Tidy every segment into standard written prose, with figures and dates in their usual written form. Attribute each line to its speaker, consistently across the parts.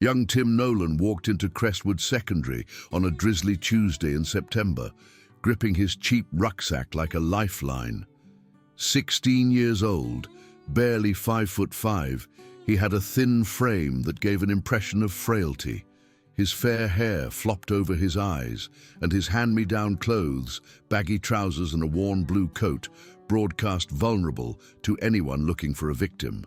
Speaker 1: Young Tim Nolan walked into Crestwood Secondary on a drizzly Tuesday in September, gripping his cheap rucksack like a lifeline. 16 years old, barely 5'5", he had a thin frame that gave an impression of frailty. His fair hair flopped over his eyes, and his hand-me-down clothes, baggy trousers and a worn blue coat, broadcast vulnerable to anyone looking for a victim.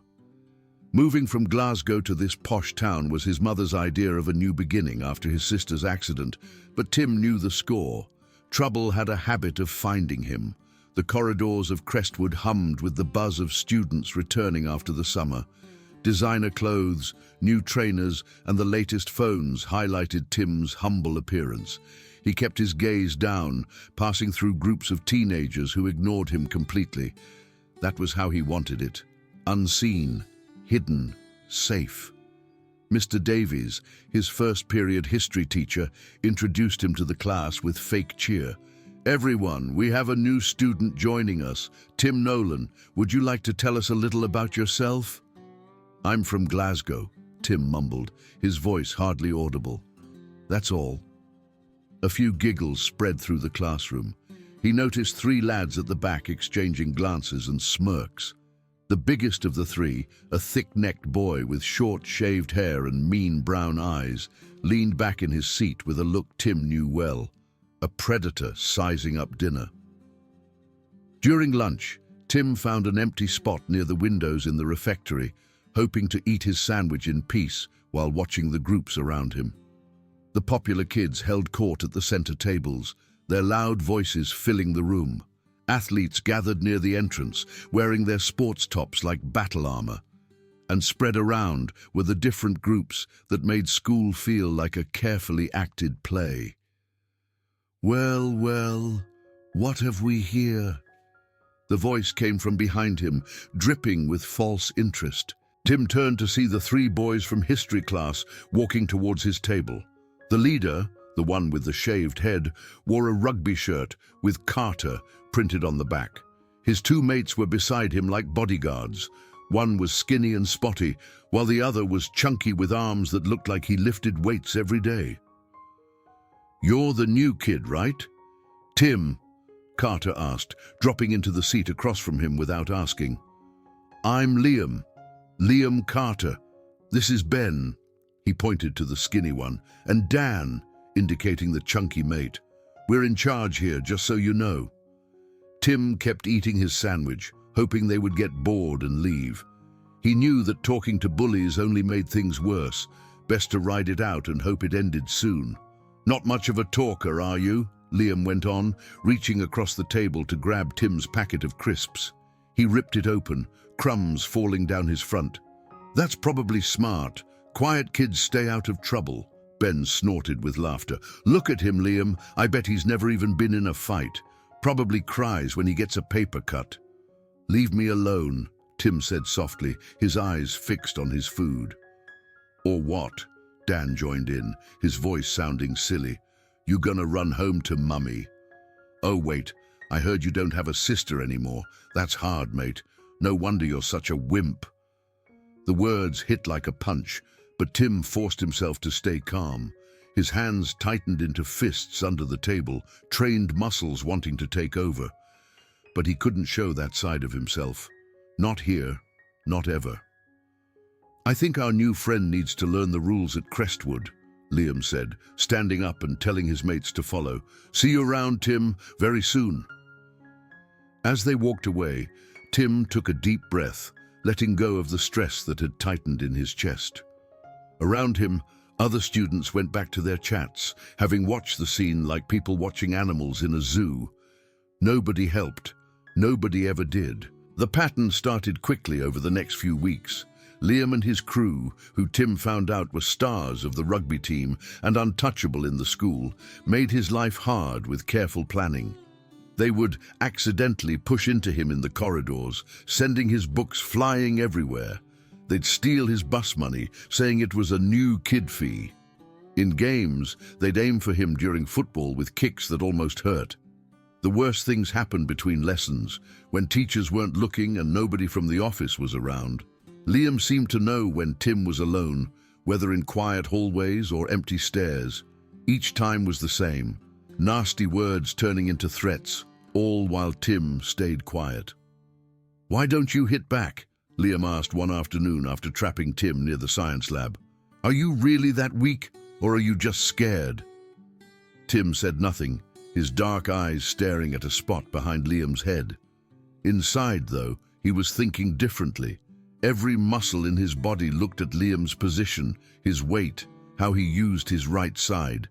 Speaker 1: Moving from Glasgow to this posh town was his mother's idea of a new beginning after his sister's accident, but Tim knew the score. Trouble had a habit of finding him. The corridors of Crestwood hummed with the buzz of students returning after the summer. Designer clothes, new trainers, and the latest phones highlighted Tim's humble appearance. He kept his gaze down, passing through groups of teenagers who ignored him completely. That was how he wanted it. Unseen, hidden, safe. Mr. Davies, his first-period history teacher, introduced him to the class with fake cheer. "Everyone, we have a new student joining us. Tim Nolan, would you like to tell us a little about yourself?" "I'm from Glasgow," Tim mumbled, his voice hardly audible. "That's all." A few giggles spread through the classroom. He noticed 3 lads at the back exchanging glances and smirks. The biggest of the 3, a thick-necked boy with short, shaved hair and mean brown eyes, leaned back in his seat with a look Tim knew well. A predator sizing up dinner. During lunch, Tim found an empty spot near the windows in the refectory, hoping to eat his sandwich in peace while watching the groups around him. The popular kids held court at the center tables, their loud voices filling the room. Athletes gathered near the entrance, wearing their sports tops like battle armor. And spread around were the different groups that made school feel like a carefully acted play. "Well, well, what have we here?" The voice came from behind him, dripping with false interest. Tim turned to see the 3 boys from history class walking towards his table. The leader, the one with the shaved head, wore a rugby shirt with Carter printed on the back. His 2 mates were beside him like bodyguards. One was skinny and spotty, while the other was chunky with arms that looked like he lifted weights every day. "You're the new kid, right?" "Tim," Carter asked, dropping into the seat across from him without asking. "I'm Liam. Liam Carter. This is Ben," he pointed to the skinny one, "and Dan," indicating the chunky mate. "We're in charge here, just so you know." Tim kept eating his sandwich, hoping they would get bored and leave. He knew that talking to bullies only made things worse. Best to ride it out and hope it ended soon. "Not much of a talker, are you?" Liam went on, reaching across the table to grab Tim's packet of crisps. He ripped it open, crumbs falling down his front. "That's probably smart. Quiet kids stay out of trouble." Ben snorted with laughter. "Look at him, Liam. I bet he's never even been in a fight. Probably cries when he gets a paper cut." "Leave me alone," Tim said softly, his eyes fixed on his food. "Or what?" Dan joined in, his voice sounding silly. "You gonna run home to Mummy?" "Oh wait, I heard you don't have a sister anymore. That's hard, mate. No wonder you're such a wimp." The words hit like a punch, but Tim forced himself to stay calm. His hands tightened into fists under the table, trained muscles wanting to take over. But he couldn't show that side of himself. Not here, not ever. "I think our new friend needs to learn the rules at Crestwood," Liam said, standing up and telling his mates to follow. "See you around, Tim, very soon." As they walked away, Tim took a deep breath, letting go of the stress that had tightened in his chest. Around him, other students went back to their chats, having watched the scene like people watching animals in a zoo. Nobody helped. Nobody ever did. The pattern started quickly over the next few weeks. Liam and his crew, who Tim found out were stars of the rugby team and untouchable in the school, made his life hard with careful planning. They would accidentally push into him in the corridors, sending his books flying everywhere. They'd steal his bus money, saying it was a new kid fee. In games, they'd aim for him during football with kicks that almost hurt. The worst things happened between lessons, when teachers weren't looking and nobody from the office was around. Liam seemed to know when Tim was alone, whether in quiet hallways or empty stairs. Each time was the same, nasty words turning into threats, all while Tim stayed quiet. "Why don't you hit back?" Liam asked one afternoon after trapping Tim near the science lab. "Are you really that weak, or are you just scared?" Tim said nothing, his dark eyes staring at a spot behind Liam's head. Inside, though, he was thinking differently. Every muscle in his body looked at Liam's position, his weight, how he used his right side.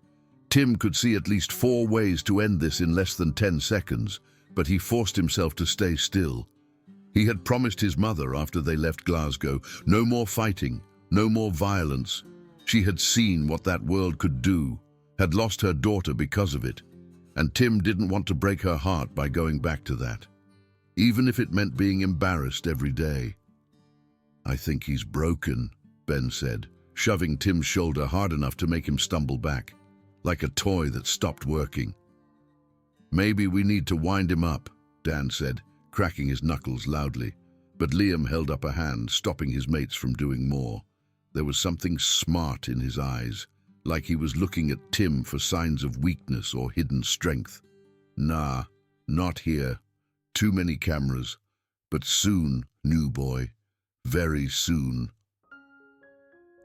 Speaker 1: Tim could see at least 4 ways to end this in less than 10 seconds, but he forced himself to stay still. He had promised his mother after they left Glasgow, no more fighting, no more violence. She had seen what that world could do, had lost her daughter because of it, and Tim didn't want to break her heart by going back to that, even if it meant being embarrassed every day. "I think he's broken," Ben said, shoving Tim's shoulder hard enough to make him stumble back, like a toy that stopped working. "Maybe we need to wind him up," Dan said, cracking his knuckles loudly, but Liam held up a hand, stopping his mates from doing more. There was something smart in his eyes, like he was looking at Tim for signs of weakness or hidden strength. "Nah, not here. Too many cameras. But soon, new boy. Very soon."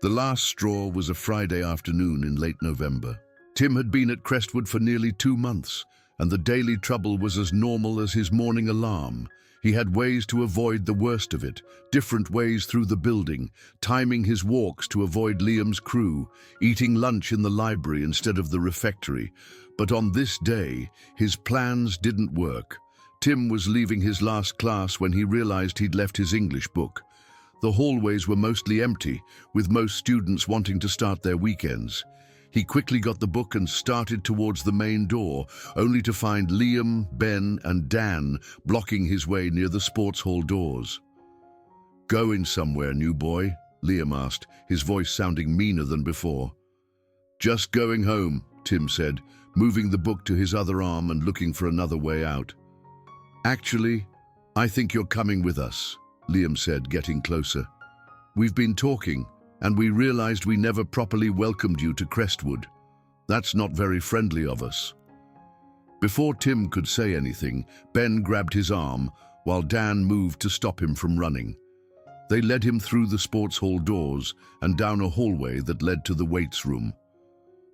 Speaker 1: The last straw was a Friday afternoon in late November. Tim had been at Crestwood for nearly 2 months, and the daily trouble was as normal as his morning alarm. He had ways to avoid the worst of it, different ways through the building, timing his walks to avoid Liam's crew, eating lunch in the library instead of the refectory. But on this day, his plans didn't work. Tim was leaving his last class when he realized he'd left his English book. The hallways were mostly empty, with most students wanting to start their weekends. He quickly got the book and started towards the main door, only to find Liam, Ben, and Dan blocking his way near the sports hall doors. "Going somewhere, new boy?" Liam asked, his voice sounding meaner than before. "Just going home," Tim said, moving the book to his other arm and looking for another way out. "Actually, I think you're coming with us," Liam said, getting closer. "We've been talking, and we realized we never properly welcomed you to Crestwood. That's not very friendly of us." Before Tim could say anything, Ben grabbed his arm, while Dan moved to stop him from running. They led him through the sports hall doors and down a hallway that led to the weights room.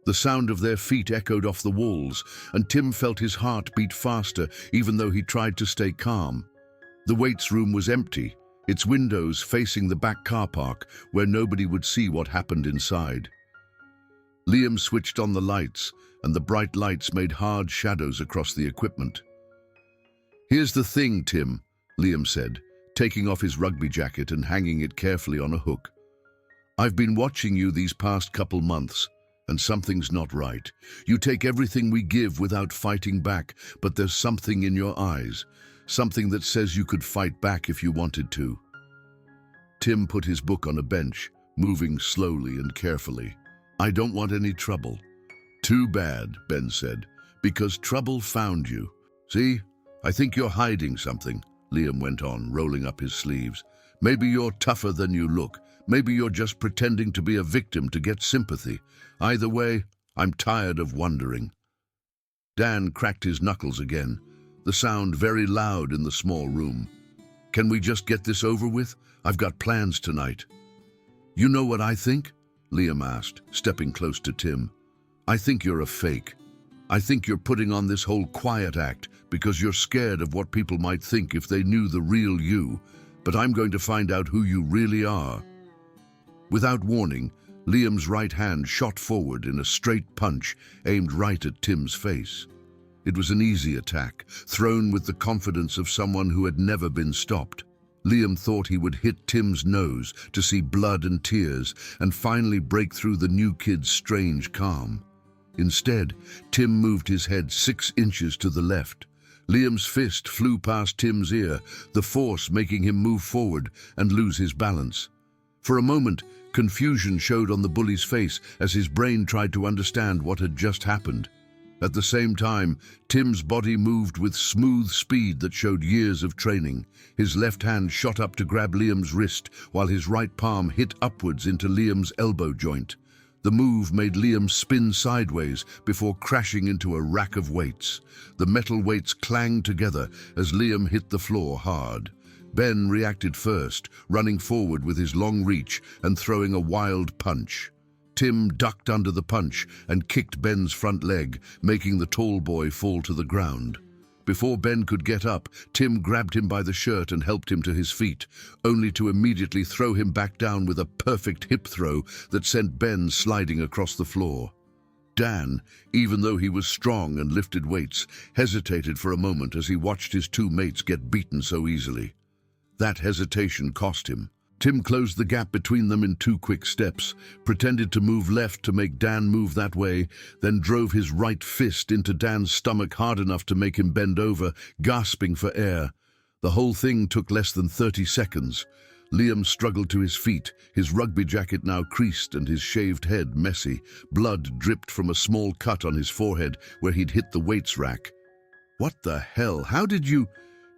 Speaker 1: The sound of their feet echoed off the walls, and Tim felt his heart beat faster, even though he tried to stay calm. The weights room was empty, its windows facing the back car park, where nobody would see what happened inside. Liam switched on the lights, and the bright lights made hard shadows across the equipment. "Here's the thing, Tim," Liam said, taking off his rugby jacket and hanging it carefully on a hook. "I've been watching you these past couple months, and something's not right. You take everything we give without fighting back, but there's something in your eyes. Something that says you could fight back if you wanted to." Tim put his book on a bench, moving slowly and carefully. "I don't want any trouble." "Too bad," Ben said, "because trouble found you. See, I think you're hiding something," Liam went on, rolling up his sleeves. "Maybe you're tougher than you look. Maybe you're just pretending to be a victim to get sympathy. Either way, I'm tired of wondering." Dan cracked his knuckles again, the sound very loud in the small room. "Can we just get this over with? I've got plans tonight." "You know what I think?" Liam asked, stepping close to Tim. "I think you're a fake. I think you're putting on this whole quiet act because you're scared of what people might think if they knew the real you, but I'm going to find out who you really are." Without warning, Liam's right hand shot forward in a straight punch aimed right at Tim's face. It was an easy attack, thrown with the confidence of someone who had never been stopped. Liam thought he would hit Tim's nose to see blood and tears and finally break through the new kid's strange calm. Instead, Tim moved his head 6 inches to the left. Liam's fist flew past Tim's ear, the force making him move forward and lose his balance. For a moment, confusion showed on the bully's face as his brain tried to understand what had just happened. At the same time, Tim's body moved with smooth speed that showed years of training. His left hand shot up to grab Liam's wrist, while his right palm hit upwards into Liam's elbow joint. The move made Liam spin sideways before crashing into a rack of weights. The metal weights clanged together as Liam hit the floor hard. Ben reacted first, running forward with his long reach and throwing a wild punch. Tim ducked under the punch and kicked Ben's front leg, making the tall boy fall to the ground. Before Ben could get up, Tim grabbed him by the shirt and helped him to his feet, only to immediately throw him back down with a perfect hip throw that sent Ben sliding across the floor. Dan, even though he was strong and lifted weights, hesitated for a moment as he watched his two mates get beaten so easily. That hesitation cost him. Tim closed the gap between them in 2 quick steps, pretended to move left to make Dan move that way, then drove his right fist into Dan's stomach hard enough to make him bend over, gasping for air. The whole thing took less than 30 seconds. Liam struggled to his feet, his rugby jacket now creased and his shaved head messy. Blood dripped from a small cut on his forehead where he'd hit the weights rack. "What the hell? How did you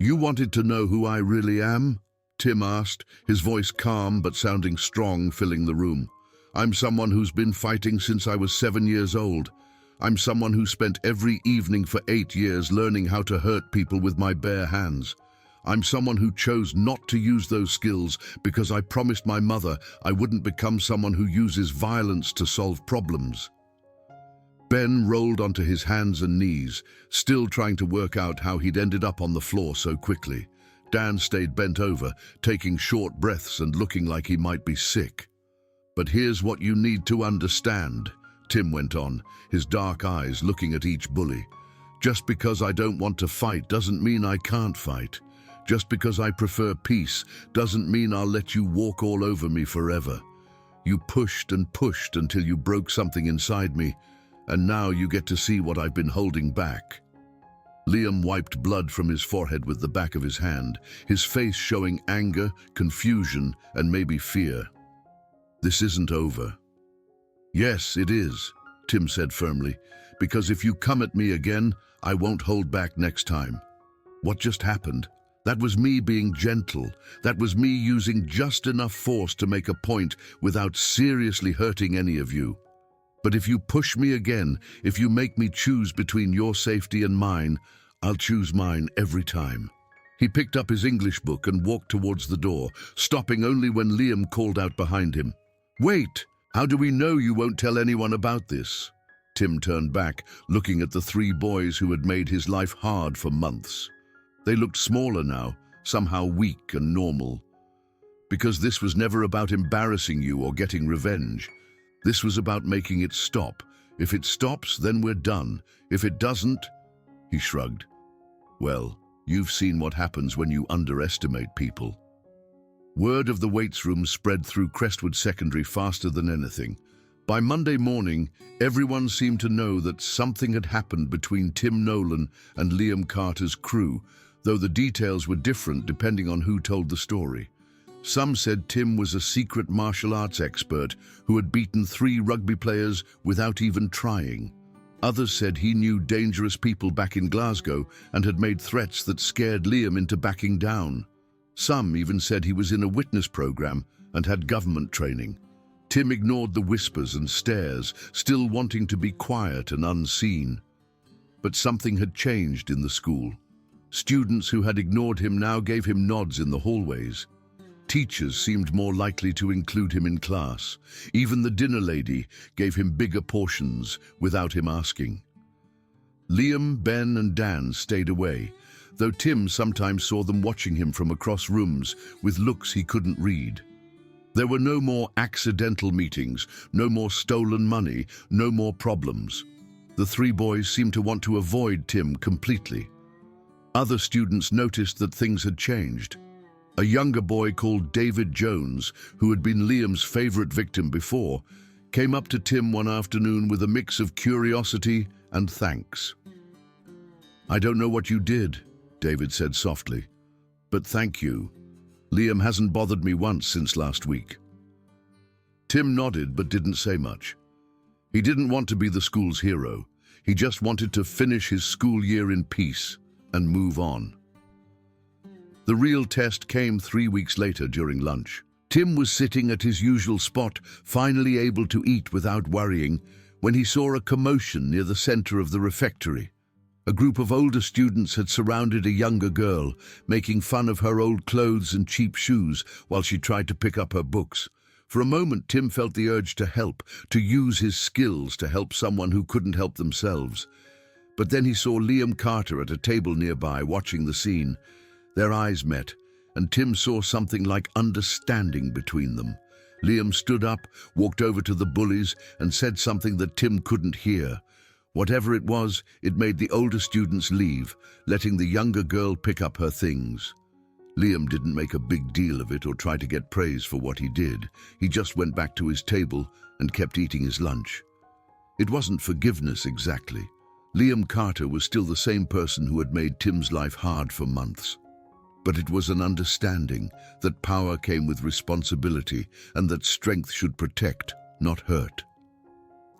Speaker 1: wanted to know who I really am?" Tim asked, his voice calm but sounding strong, filling the room. "I'm someone who's been fighting since I was 7 years old. I'm someone who spent every evening for 8 years learning how to hurt people with my bare hands. I'm someone who chose not to use those skills because I promised my mother I wouldn't become someone who uses violence to solve problems." Ben rolled onto his hands and knees, still trying to work out how he'd ended up on the floor so quickly. Dan stayed bent over, taking short breaths and looking like he might be sick. "But here's what you need to understand," Tim went on, his dark eyes looking at each bully. "Just because I don't want to fight doesn't mean I can't fight. Just because I prefer peace doesn't mean I'll let you walk all over me forever. You pushed and pushed until you broke something inside me, and now you get to see what I've been holding back." Liam wiped blood from his forehead with the back of his hand, his face showing anger, confusion, and maybe fear. "This isn't over." "Yes, it is," Tim said firmly, "because if you come at me again, I won't hold back next time." "What just happened? That was me being gentle. That was me using just enough force to make a point without seriously hurting any of you. But if you push me again, if you make me choose between your safety and mine, I'll choose mine every time." He picked up his English book and walked towards the door, stopping only when Liam called out behind him. "Wait! How do we know you won't tell anyone about this?" Tim turned back, looking at the 3 boys who had made his life hard for months. They looked smaller now, somehow weak and normal. "Because this was never about embarrassing you or getting revenge. This was about making it stop. If it stops, then we're done. If it doesn't..." He shrugged. "Well, you've seen what happens when you underestimate people." Word of the weights room spread through Crestwood Secondary faster than anything. By Monday morning, everyone seemed to know that something had happened between Tim Nolan and Liam Carter's crew, though the details were different depending on who told the story. Some said Tim was a secret martial arts expert who had beaten 3 rugby players without even trying. Others said he knew dangerous people back in Glasgow and had made threats that scared Liam into backing down. Some even said he was in a witness program and had government training. Tim ignored the whispers and stares, still wanting to be quiet and unseen. But something had changed in the school. Students who had ignored him now gave him nods in the hallways. Teachers seemed more likely to include him in class. Even the dinner lady gave him bigger portions without him asking. Liam, Ben, and Dan stayed away, though Tim sometimes saw them watching him from across rooms with looks he couldn't read. There were no more accidental meetings, no more stolen money, no more problems. The 3 boys seemed to want to avoid Tim completely. Other students noticed that things had changed. A younger boy called David Jones, who had been Liam's favorite victim before, came up to Tim one afternoon with a mix of curiosity and thanks. "I don't know what you did," David said softly, "but thank you. Liam hasn't bothered me once since last week." Tim nodded but didn't say much. He didn't want to be the school's hero. He just wanted to finish his school year in peace and move on. The real test came 3 weeks later during lunch. Tim was sitting at his usual spot, finally able to eat without worrying, when he saw a commotion near the center of the refectory. A group of older students had surrounded a younger girl, making fun of her old clothes and cheap shoes while she tried to pick up her books. For a moment, Tim felt the urge to help, to use his skills to help someone who couldn't help themselves. But then he saw Liam Carter at a table nearby, watching the scene. Their eyes met, and Tim saw something like understanding between them. Liam stood up, walked over to the bullies, and said something that Tim couldn't hear. Whatever it was, it made the older students leave, letting the younger girl pick up her things. Liam didn't make a big deal of it or try to get praise for what he did. He just went back to his table and kept eating his lunch. It wasn't forgiveness exactly. Liam Carter was still the same person who had made Tim's life hard for months. But it was an understanding that power came with responsibility and that strength should protect, not hurt.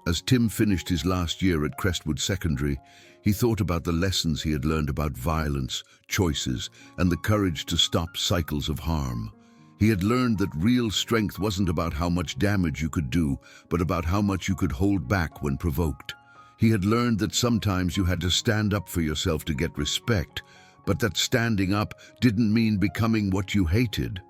Speaker 1: As Tim finished his last year at Crestwood Secondary, he thought about the lessons he had learned about violence, choices, and the courage to stop cycles of harm. He had learned that real strength wasn't about how much damage you could do, but about how much you could hold back when provoked. He had learned that sometimes you had to stand up for yourself to get respect, but that standing up didn't mean becoming what you hated.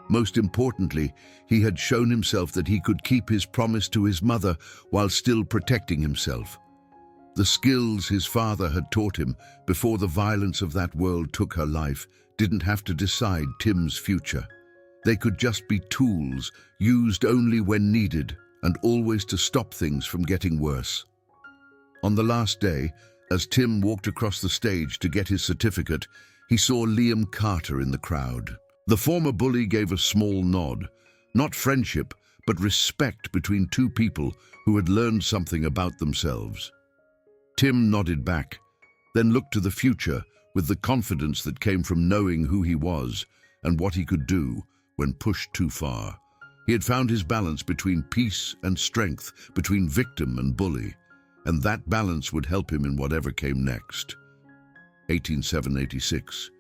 Speaker 1: Most importantly, he had shown himself that he could keep his promise to his mother while still protecting himself. The skills his father had taught him before the violence of that world took her life didn't have to decide Tim's future. They could just be tools, used only when needed, and always to stop things from getting worse. On the last day, as Tim walked across the stage to get his certificate, he saw Liam Carter in the crowd. The former bully gave a small nod, not friendship, but respect between two people who had learned something about themselves. Tim nodded back, then looked to the future with the confidence that came from knowing who he was and what he could do when pushed too far. He had found his balance between peace and strength, between victim and bully, and that balance would help him in whatever came next. 18786.